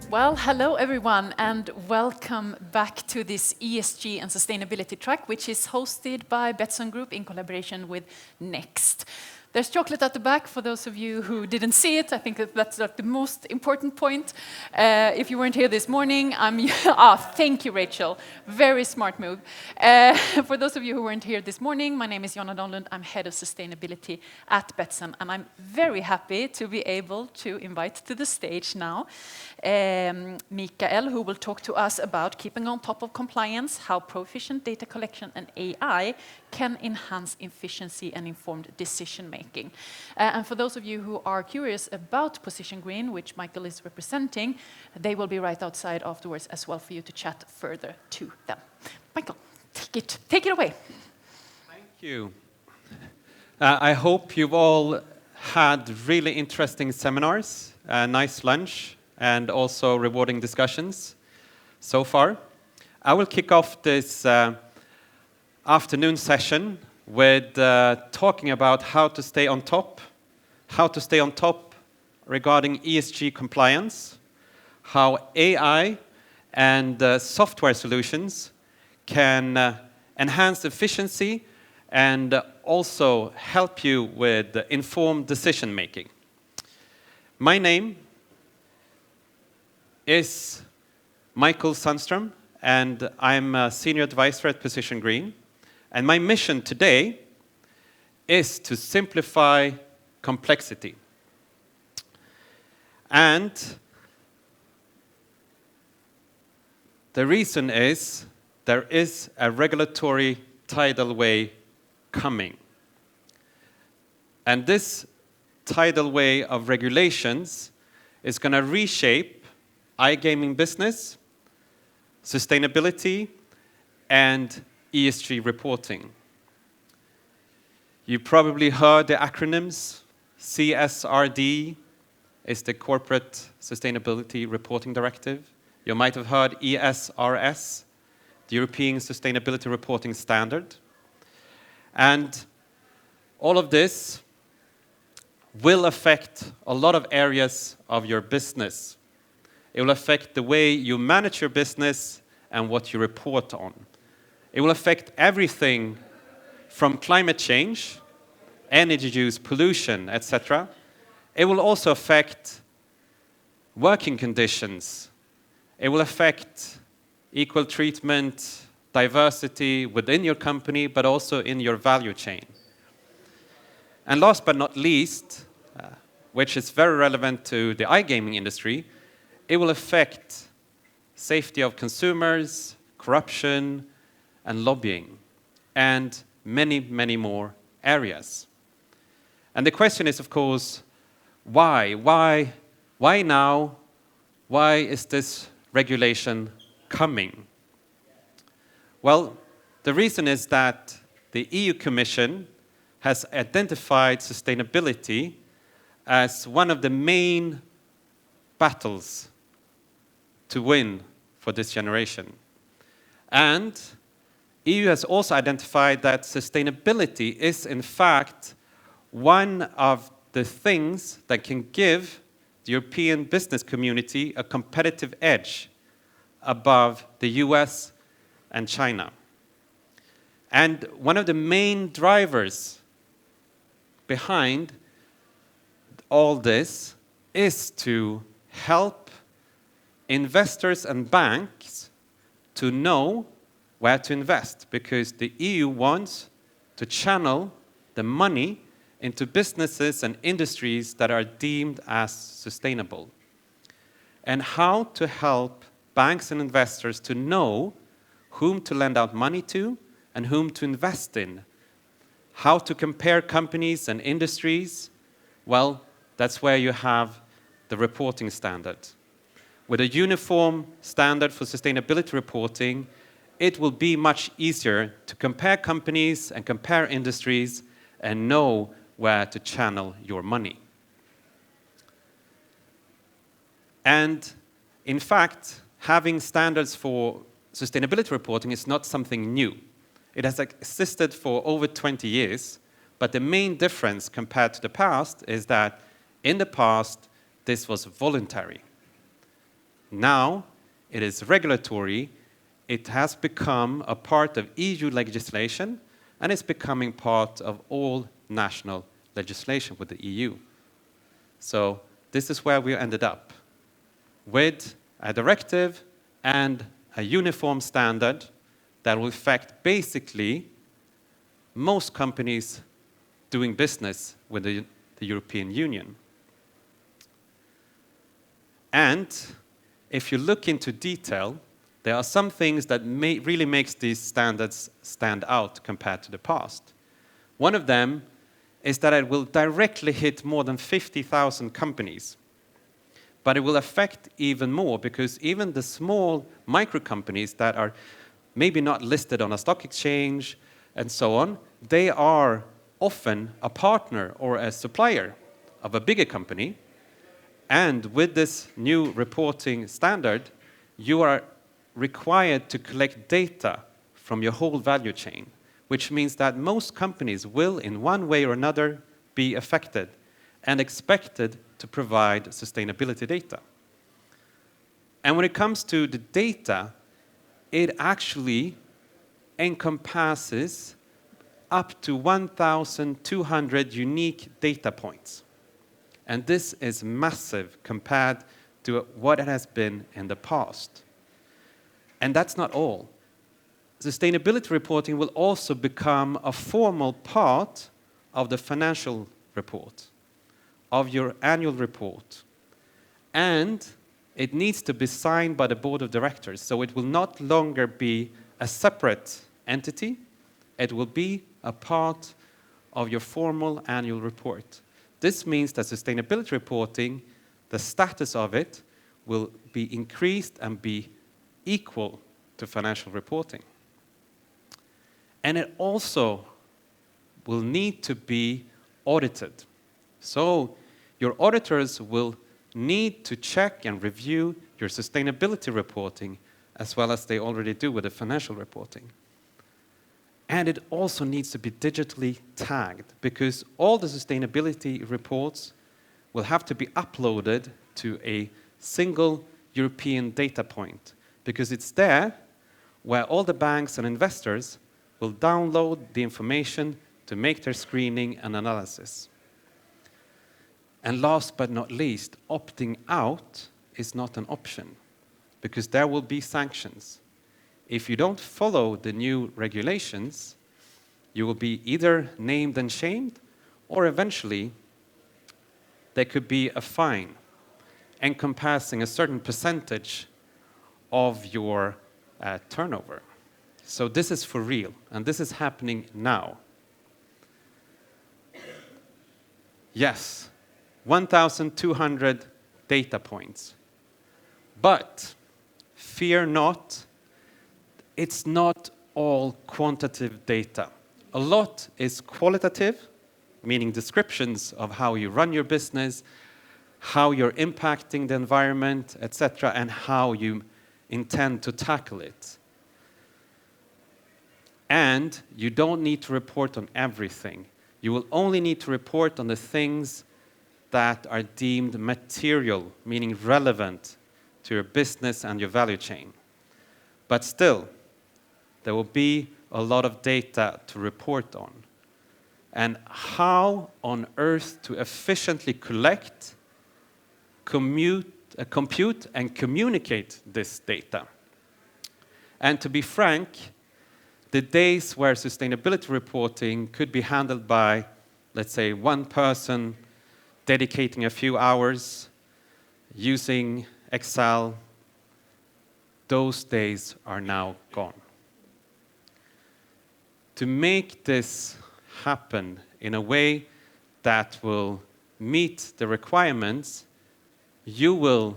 Well, hello everyone, and welcome back to this ESG and sustainability track, which is hosted by Betsson Group in collaboration with Next. There's chocolate at the back for those of you who didn't see it. I think that's like the most important point. If you weren't here this morning, thank you, Rachel. Very smart move. For those of you who weren't here this morning, my name is Jonna Donlund. I'm head of sustainability at Betsson, and I'm very happy to be able to invite to the stage now Mikael, who will talk to us about keeping on top of compliance, how Proficient data collection and AI can enhance efficiency and informed decision making. And for those of you who are curious about Position Green, which Michael is representing, they will be right outside afterwards as well for you to chat further to them. Michael, take it away. Thank you. I hope you've all had really interesting seminars, a nice lunch, and also rewarding discussions so far. I will kick off this afternoon session with talking about how to stay on top regarding ESG compliance, how AI and software solutions can enhance efficiency and also help you with informed decision making. My name is Michael Sundström, and I'm a senior advisor at Position Green. And my mission today is to simplify complexity. And the reason is there is a regulatory tidal wave coming. And this tidal wave of regulations is going to reshape iGaming business, sustainability, and ESG reporting. You probably heard the acronyms. CSRD is the Corporate Sustainability Reporting Directive. You might have heard ESRS, the European Sustainability Reporting Standard. And all of this will affect a lot of areas of your business. It will affect the way you manage your business and what you report on. It will affect everything from climate change, energy use, pollution, etc. It will also affect working conditions. It will affect equal treatment, diversity within your company, but also in your value chain. And last but not least, which is very relevant to the iGaming industry, it will affect safety of consumers, corruption, and lobbying, and many, many more areas. And the question is, of course, why? Why now? Why is this regulation coming? Well, the reason is that the EU Commission has identified sustainability as one of the main battles to win for this generation. And EU has also identified that sustainability is, in fact, one of the things that can give the European business community a competitive edge above the US and China. And one of the main drivers behind all this is to help investors and banks to know where to invest, because the EU wants to channel the money into businesses and industries that are deemed as sustainable. And how to help banks and investors to know whom to lend out money to and whom to invest in. How to compare companies and industries? Well, that's where you have the reporting standard. With a uniform standard for sustainability reporting, it will be much easier to compare companies and compare industries and know where to channel your money. And in fact, having standards for sustainability reporting is not something new. It has existed for over 20 years, but the main difference compared to the past is that in the past, this was voluntary. Now it is regulatory. It has become a part of EU legislation, and it's becoming part of all national legislation with the EU. So this is where we ended up, with a directive and a uniform standard that will affect basically most companies doing business with the European Union. And if you look into detail, there are some things that really makes these standards stand out compared to the past. One of them is that it will directly hit more than 50,000 companies. But it will affect even more, because even the small micro companies that are maybe not listed on a stock exchange and so on, they are often a partner or a supplier of a bigger company. And with this new reporting standard, you are required to collect data from your whole value chain, which means that most companies will, in one way or another, be affected and expected to provide sustainability data. And when it comes to the data, it actually encompasses up to 1,200 unique data points. And this is massive compared to what it has been in the past. And that's not all. Sustainability reporting will also become a formal part of the financial report, of your annual report. And it needs to be signed by the board of directors, so it will not longer be a separate entity. It will be a part of your formal annual report. This means that sustainability reporting, the status of it, will be increased and be equal to financial reporting. And it also will need to be audited. So your auditors will need to check and review your sustainability reporting as well as they already do with the financial reporting. And it also needs to be digitally tagged, because all the sustainability reports will have to be uploaded to a single European data point, because it's there where all the banks and investors will download the information to make their screening and analysis. And last but not least, opting out is not an option, because there will be sanctions. If you don't follow the new regulations, you will be either named and shamed, or eventually there could be a fine encompassing a certain percentage of your turnover. So this is for real, and this is happening now. Yes, 1,200 data points. But fear not, it's not all quantitative data. A lot is qualitative, meaning descriptions of how you run your business, how you're impacting the environment, etc., and how you intend to tackle it. And you don't need to report on everything. You will only need to report on the things that are deemed material, meaning relevant to your business and your value chain. But still, there will be a lot of data to report on. And how on earth to efficiently collect, compute, and communicate this data. And to be frank, the days where sustainability reporting could be handled by, let's say, one person dedicating a few hours using Excel, those days are now gone. To make this happen in a way that will meet the requirements, you will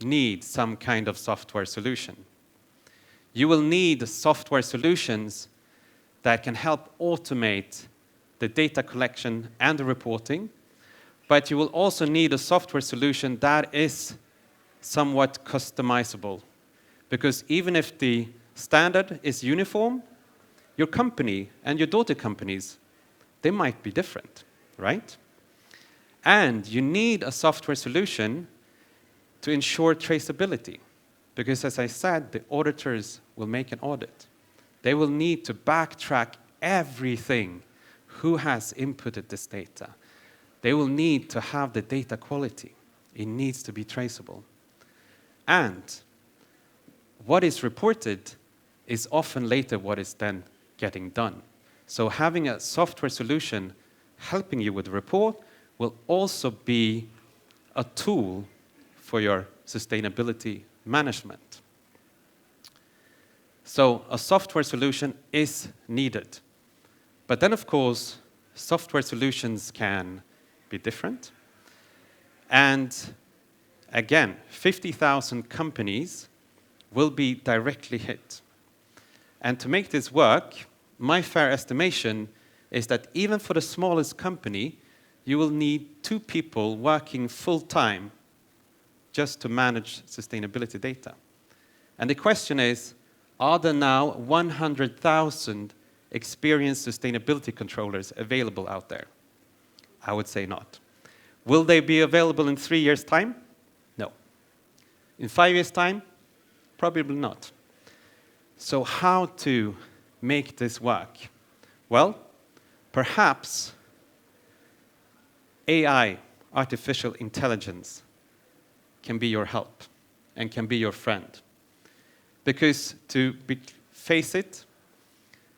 need some kind of software solution. You will need software solutions that can help automate the data collection and the reporting, but you will also need a software solution that is somewhat customizable. Because even if the standard is uniform, your company and your daughter companies, they might be different, right? And you need a software solution to ensure traceability. Because as I said, the auditors will make an audit. They will need to backtrack everything. Who has inputted this data? They will need to have the data quality. It needs to be traceable. And what is reported is often later what is then getting done. So having a software solution helping you with the report will also be a tool for your sustainability management. So a software solution is needed. But then, of course, software solutions can be different. And again, 50,000 companies will be directly hit. And to make this work, my fair estimation is that even for the smallest company, you will need 2 people working full-time just to manage sustainability data. And the question is, are there now 100,000 experienced sustainability controllers available out there? I would say not. Will they be available in 3 years' time? No. In 5 years' time? Probably not. So how to make this work? Well, perhaps AI, artificial intelligence, can be your help and can be your friend. Because face it,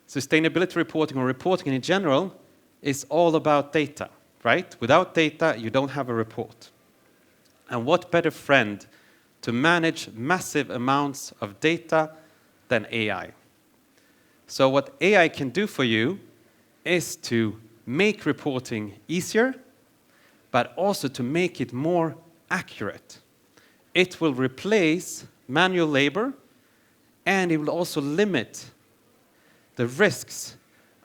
sustainability reporting or reporting in general is all about data, right? Without data, you don't have a report. And what better friend to manage massive amounts of data than AI? So what AI can do for you is to make reporting easier, but also to make it more accurate. It will replace manual labor, and it will also limit the risks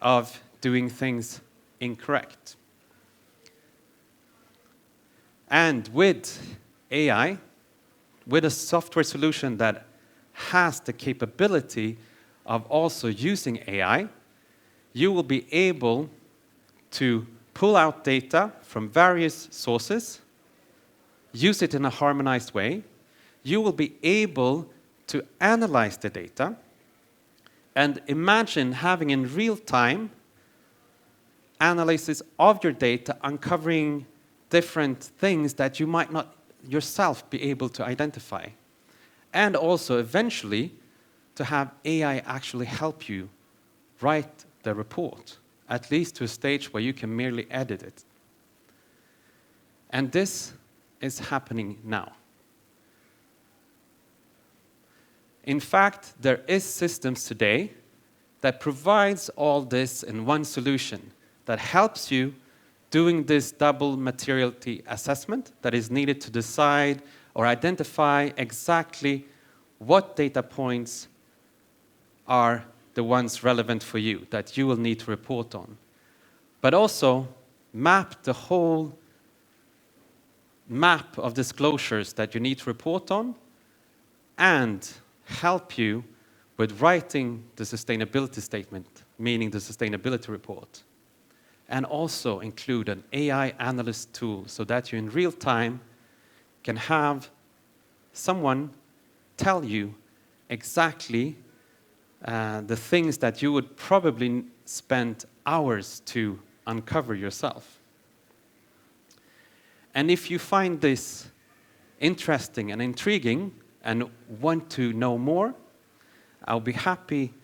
of doing things incorrect. And with AI, with a software solution that has the capability of also using AI, you will be able to pull out data from various sources, use it in a harmonized way. You will be able to analyze the data, and imagine having in real time analysis of your data, uncovering different things that you might not yourself be able to identify. And also eventually to have AI actually help you write the report, at least to a stage where you can merely edit it. And this is happening now. In fact, there is systems today that provides all this in one solution that helps you doing this double materiality assessment that is needed to decide or identify exactly what data points are the ones relevant for you that you will need to report on. But also map the whole map of disclosures that you need to report on and help you with writing the sustainability statement, meaning the sustainability report. And also include an AI analyst tool so that you in real time can have someone tell you exactly the things that you would probably spend hours to uncover yourself. And if you find this interesting and intriguing and want to know more, I'll be happy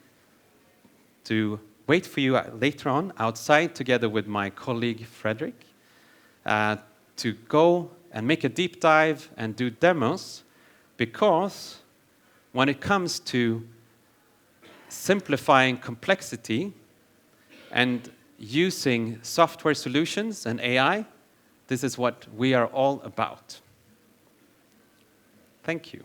to wait for you later on outside together with my colleague Frederick to go and make a deep dive and do demos, because when it comes to simplifying complexity and using software solutions and AI, this is what we are all about. Thank you.